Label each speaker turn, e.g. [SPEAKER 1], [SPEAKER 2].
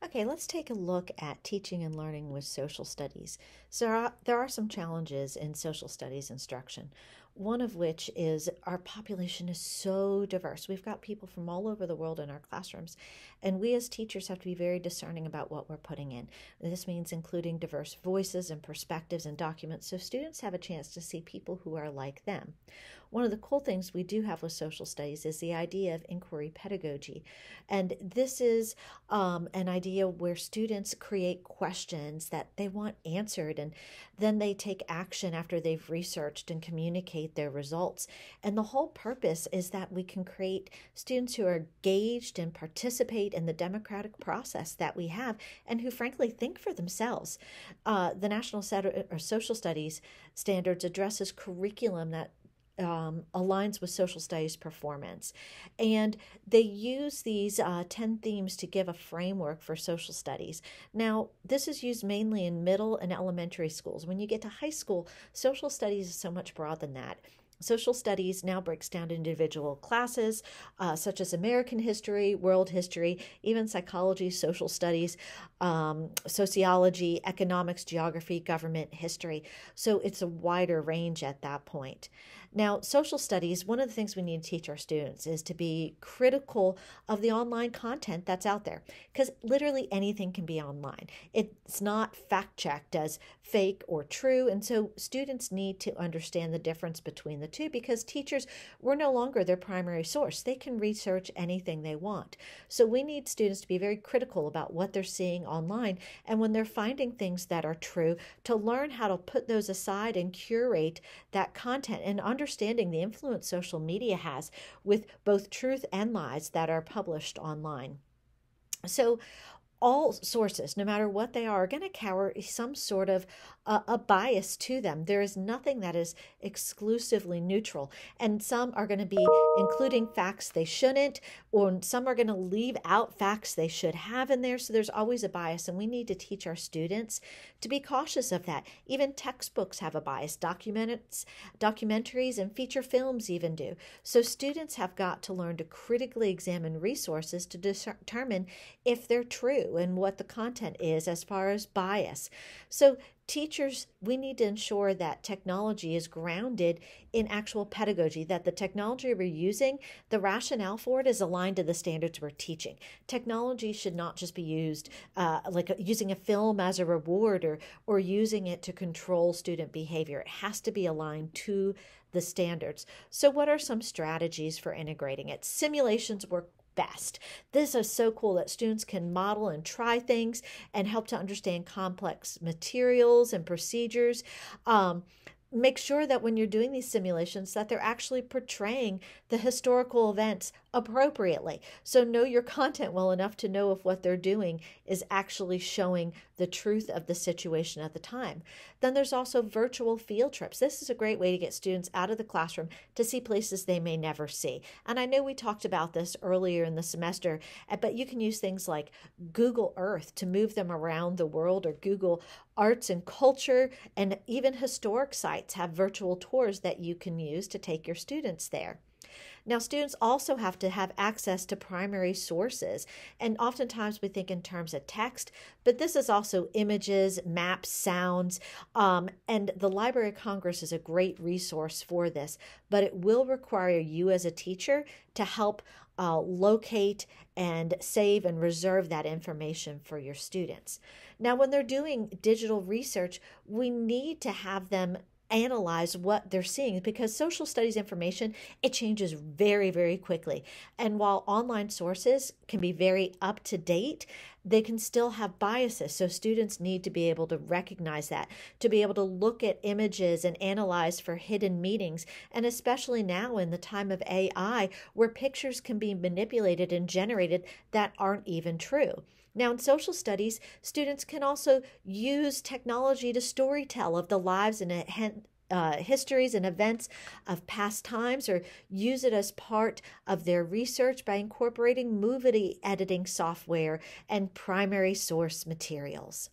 [SPEAKER 1] Okay, let's take a look at teaching and learning with social studies. So, there are some challenges in social studies instruction. One of which is our population is so diverse. We've got people from all over the world in our classrooms, and we as teachers have to be very discerning about what we're putting in. This means including diverse voices and perspectives and documents so students have a chance to see people who are like them. One of the cool things we do have with social studies is the idea of inquiry pedagogy. And this is an idea where students create questions that they want answered, and then they take action after they've researched and communicate their results. And the whole purpose is that we can create students who are engaged and participate in the democratic process that we have and who frankly think for themselves. The National Social Studies Standards addresses curriculum that aligns with social studies performance. And they use these 10 themes to give a framework for social studies. Now, this is used mainly in middle and elementary schools. When you get to high school, social studies is so much broader than that. Social studies now breaks down into individual classes, such as American history, world history, even psychology, social studies, sociology, economics, geography, government, history. So it's a wider range at that point. Now, social studies, one of the things we need to teach our students is to be critical of the online content that's out there, because literally anything can be online. It's not fact-checked as fake or true, and so students need to understand the difference between the two, because teachers, we're no longer their primary source. They can research anything they want. So we need students to be very critical about what they're seeing online, and when they're finding things that are true, to learn how to put those aside and curate that content, and understanding the influence social media has with both truth and lies that are published online. So all sources, no matter what they are going to carry some sort of a bias to them. There is nothing that is exclusively neutral. And some are going to be including facts they shouldn't, or some are going to leave out facts they should have in there. So there's always a bias, and we need to teach our students to be cautious of that. Even textbooks have a bias. Documentaries and feature films even do. So students have got to learn to critically examine resources to determine if they're true and what the content is as far as bias. So teachers, we need to ensure that technology is grounded in actual pedagogy, that the technology we're using, the rationale for it is aligned to the standards we're teaching. Technology should not just be used like using a film as a reward or using it to control student behavior. It has to be aligned to the standards. So what are some strategies for integrating it? Simulations work best. This is so cool that students can model and try things and help to understand complex materials and procedures. Make sure that when you're doing these simulations that they're actually portraying the historical events appropriately. So know your content well enough to know if what they're doing is actually showing the truth of the situation at the time. Then there's also virtual field trips. This is a great way to get students out of the classroom to see places they may never see. And I know we talked about this earlier in the semester, but you can use things like Google Earth to move them around the world, or Google Arts and Culture, and even historic sites have virtual tours that you can use to take your students there. Now, students also have to have access to primary sources, and oftentimes we think in terms of text, but this is also images, maps, sounds, and the Library of Congress is a great resource for this, but it will require you as a teacher to help locate and save and reserve that information for your students. Now, when they're doing digital research, we need to have them analyze what they're seeing, because social studies information, it changes very, very quickly. And while online sources can be very up to date, they can still have biases. So students need to be able to recognize that, to be able to look at images and analyze for hidden meanings. And especially now in the time of AI, where pictures can be manipulated and generated that aren't even true. Now, in social studies, students can also use technology to storytell of the lives and histories and events of past times, or use it as part of their research by incorporating movie editing software and primary source materials.